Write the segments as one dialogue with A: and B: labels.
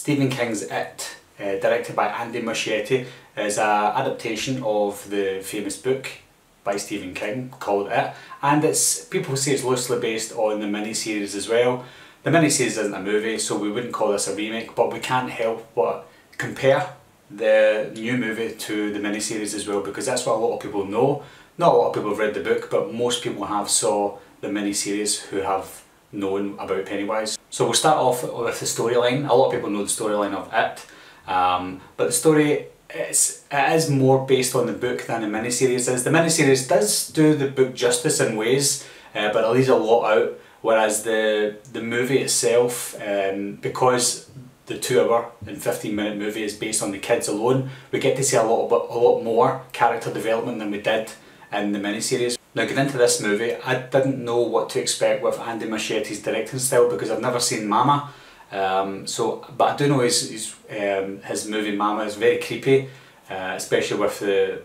A: Stephen King's It, directed by Andy Muschietti, is an adaptation of the famous book by Stephen King called It, and people say it's loosely based on the miniseries as well. The miniseries isn't a movie, so we wouldn't call this a remake, but we can't help but compare the new movie to the miniseries as well, because that's what a lot of people know. Not a lot of people have read the book, but most people have saw the miniseries who have known about Pennywise. So we'll start off with the storyline. A lot of people know the storyline of It, but the story it is more based on the book than the miniseries is. The miniseries does do the book justice in ways, but it leaves a lot out, whereas the movie itself, because the 2-hour and 15-minute movie is based on the kids alone, we get to see a lot more character development than we did in the miniseries. Now, going into this movie, I didn't know what to expect with Andy Muschietti's directing style because I've never seen Mama. But I do know his movie Mama is very creepy, especially with the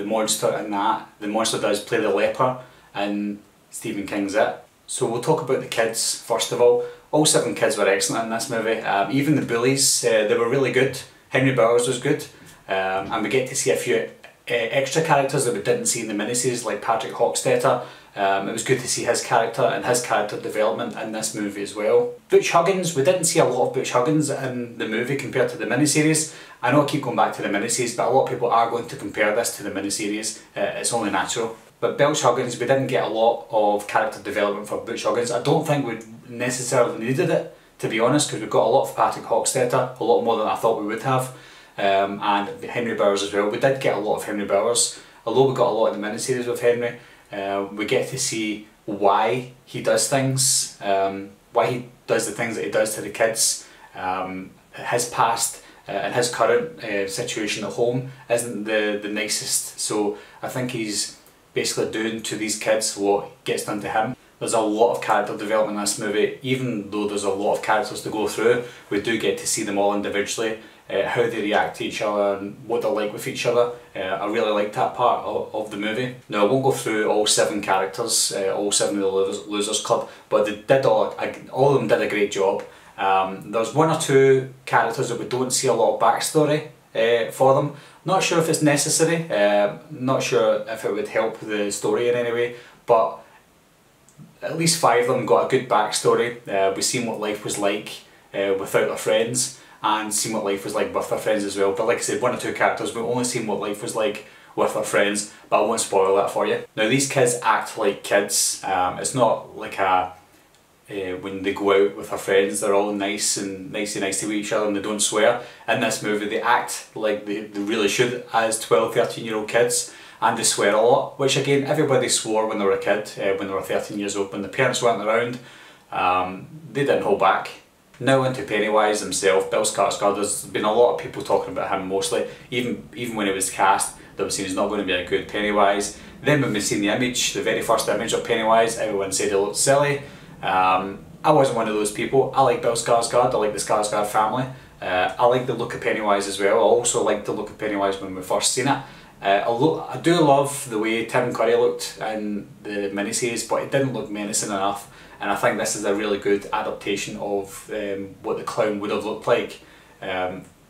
A: monster in that. The monster does play the leper in Stephen King's It. So we'll talk about the kids first of all. All 7 kids were excellent in this movie. Even the bullies, they were really good. Henry Bowers was good, and we get to see a few extra characters that we didn't see in the miniseries, like Patrick Hockstetter. It was good to see his character and his character development in this movie as well. Butch Huggins, we didn't see a lot of Butch Huggins in the movie compared to the miniseries. I know I keep going back to the miniseries, but a lot of people are going to compare this to the miniseries. It's only natural. But Butch Huggins, we didn't get a lot of character development for Butch Huggins. I don't think we necessarily needed it, to be honest, because we got a lot of Patrick Hockstetter, a lot more than I thought we would have. And Henry Bowers as well. We did get a lot of Henry Bowers, although we got a lot in the miniseries with Henry. We get to see why he does things, why he does the things that he does to the kids. His past and his current situation at home isn't the nicest, so I think he's basically doing to these kids what gets done to him. There's a lot of character development in this movie. Even though there's a lot of characters to go through, we do get to see them all individually, how they react to each other and what they're like with each other. I really liked that part of the movie. Now, I won't go through all 7 characters, all 7 of the Losers Club, but they did all of them did a great job. There's 1 or 2 characters that we don't see a lot of backstory for them. Not sure if it's necessary, not sure if it would help the story in any way, but at least 5 of them got a good backstory. We've seen what life was like without their friends, and seen what life was like with their friends as well. But like I said, 1 or 2 characters, we've only seen what life was like with their friends, but I won't spoil that for you. Now, these kids act like kids. It's not like when they go out with their friends, they're all nice to each other and they don't swear. In this movie, they act like they really should as 12, 13-year-old kids, and they swear a lot, which again, everybody swore when they were a kid, when they were 13 years old. When the parents weren't around, they didn't hold back. Now into Pennywise himself, Bill Skarsgård. There's been a lot of people talking about him mostly. Even when he was cast, they were saying he's not going to be a good Pennywise. Then when we seen the image, the very first image of Pennywise, everyone said he looked silly. I wasn't one of those people. I like Bill Skarsgård, I like the Skarsgård family. I like the look of Pennywise as well. I also liked the look of Pennywise when we first seen it. I do love the way Tim Curry looked in the miniseries, but it didn't look menacing enough. And I think this is a really good adaptation of what the clown would have looked like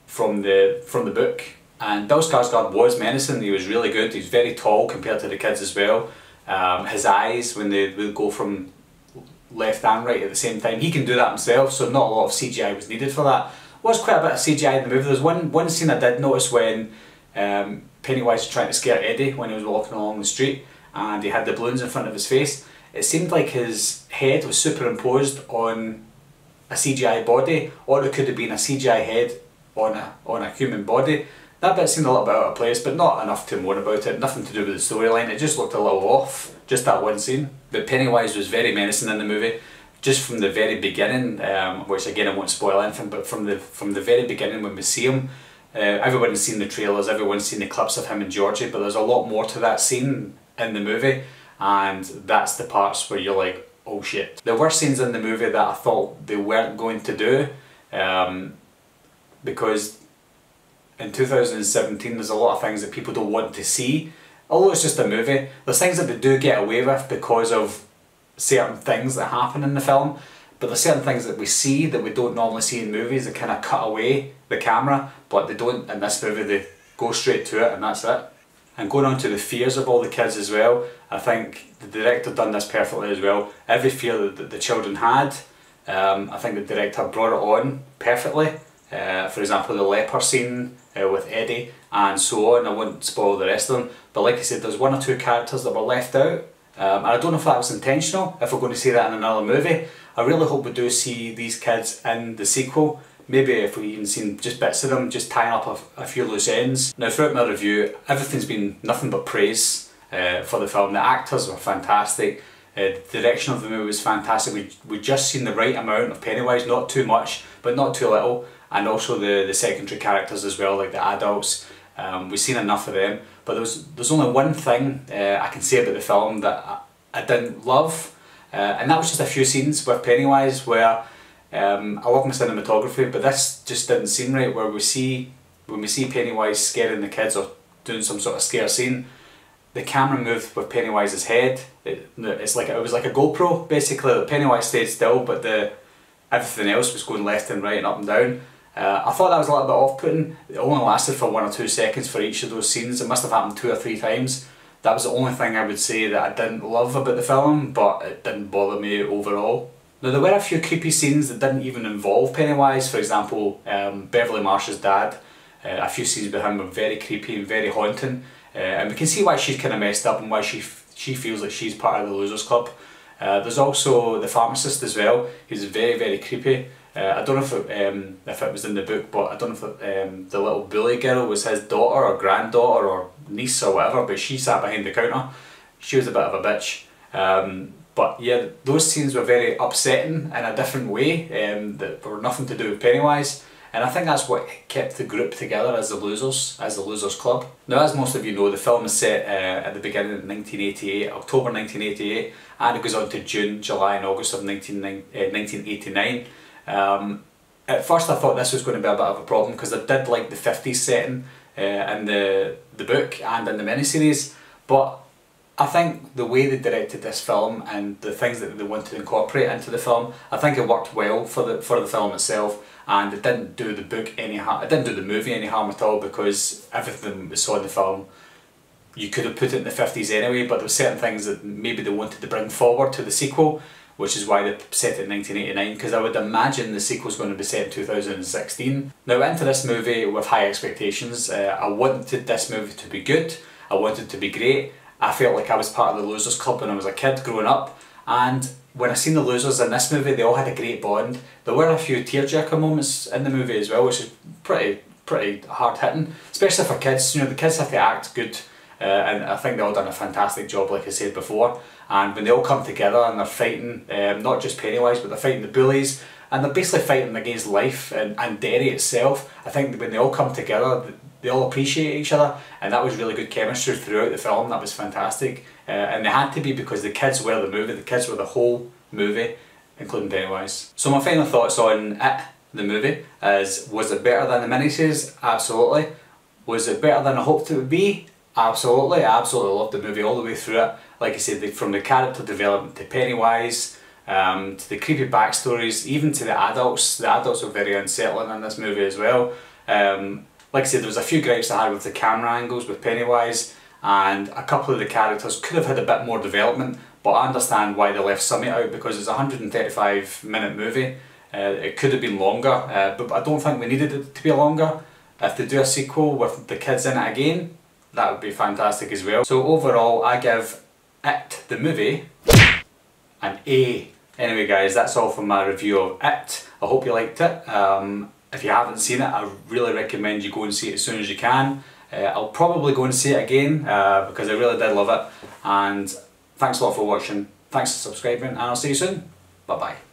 A: from the book. And Bill Skarsgård was menacing. He was really good. He's very tall compared to the kids as well. His eyes, when they would go from left and right at the same time, he can do that himself, so not a lot of CGI was needed for that. Was quite a bit of CGI in the movie. There's one scene I did notice when Pennywise was trying to scare Eddie when he was walking along the street, and he had the balloons in front of his face. It seemed like his head was superimposed on a CGI body, or it could have been a CGI head on a human body. That bit seemed a little bit out of place, but not enough to moan about it. Nothing to do with the storyline. It just looked a little off, just that one scene. But Pennywise was very menacing in the movie, just from the very beginning. Which again, I won't spoil anything, but from the very beginning when we see him, everyone's seen the trailers, everyone's seen the clips of him and Georgie, but there's a lot more to that scene in the movie, and that's the parts where you're like, oh shit. There were scenes in the movie that I thought they weren't going to do, because in 2017 there's a lot of things that people don't want to see. Although it's just a movie, there's things that they do get away with because of certain things that happen in the film, but there's certain things that we see that we don't normally see in movies that kind of cut away the camera, but they don't in this movie. They go straight to it and that's it. And going on to the fears of all the kids as well, I think the director done this perfectly as well. Every fear that the children had, I think the director brought it on perfectly. For example, the leper scene with Eddie and so on. I won't spoil the rest of them, but like I said, there's one or two characters that were left out, and I don't know if that was intentional, if we're going to see that in another movie. I really hope we do see these kids in the sequel. Maybe if we even seen just bits of them, just tying up a few loose ends. Now throughout my review, everything's been nothing but praise for the film. The actors were fantastic, the direction of the movie was fantastic. We just seen the right amount of Pennywise, not too much, but not too little. And also the secondary characters as well, like the adults. We've seen enough of them. But there's only one thing I can say about the film that I didn't love, and that was just a few scenes with Pennywise where I love my cinematography, but this just didn't seem right. Where when we see Pennywise scaring the kids or doing some sort of scare scene, the camera moved with Pennywise's head. It was like a GoPro basically. The Pennywise stayed still, but everything else was going left and right and up and down. I thought that was a little bit off-putting. It only lasted for 1 or 2 seconds for each of those scenes. It must have happened 2 or 3 times. That was the only thing I would say that I didn't love about the film, but it didn't bother me overall. Now there were a few creepy scenes that didn't even involve Pennywise. For example, Beverly Marsh's dad. A few scenes with him were very creepy and very haunting. And we can see why she's kind of messed up and why she feels like she's part of the Losers Club. There's also the pharmacist as well. He's very, very creepy. I don't know if it was in the book, but I don't know if the little bully girl was his daughter or granddaughter or niece or whatever, but she sat behind the counter. She was a bit of a bitch. But yeah, those scenes were very upsetting in a different way, that were nothing to do with Pennywise. And I think that's what kept the group together as the Losers Club. Now, as most of you know, the film is set at the beginning of 1988, October 1988, and it goes on to June, July and August of 1989. At first I thought this was going to be a bit of a problem because I did like the 50s setting in the book and in the miniseries, but I think the way they directed this film and the things that they wanted to incorporate into the film, I think it worked well for the film itself, and it didn't do the book any harm. It didn't do the movie any harm at all, because everything we saw in the film, you could have put it in the 50s anyway, but there were certain things that maybe they wanted to bring forward to the sequel, which is why they set it in 1989, because I would imagine the sequel's going to be set in 2016. Now, into this movie with high expectations. I wanted this movie to be good, I wanted it to be great. I felt like I was part of the Losers Club when I was a kid growing up, and when I seen the losers in this movie, they all had a great bond. There were a few tearjerker moments in the movie as well, which is pretty hard hitting, especially for kids. You know, the kids have to act good, and I think they all done a fantastic job, like I said before. And when they all come together and they're fighting, not just Pennywise, but they're fighting the bullies, and they're basically fighting against life and Derry itself. I think when they all come together, they all appreciate each other, and that was really good chemistry throughout the film. That was fantastic, and they had to be, because the kids were the movie, the kids were the whole movie, including Pennywise. So my final thoughts on It, the movie, is: was it better than the miniseries? Absolutely. Was it better than I hoped it would be? Absolutely. I absolutely loved the movie all the way through it. Like I said, from the character development to Pennywise, to the creepy backstories, even to the adults. The adults were very unsettling in this movie as well. Like I said, there was a few gripes I had with the camera angles with Pennywise, and a couple of the characters could have had a bit more development, but I understand why they left some out, because it's a 135-minute movie. It could have been longer, but I don't think we needed it to be longer. If they do a sequel with the kids in it again, that would be fantastic as well. So overall, I give It, the movie, an A. Anyway guys, that's all from my review of It. I hope you liked it. If you haven't seen it, I really recommend you go and see it as soon as you can. I'll probably go and see it again, because I really did love it. And thanks a lot for watching, thanks for subscribing, and I'll see you soon. Bye bye.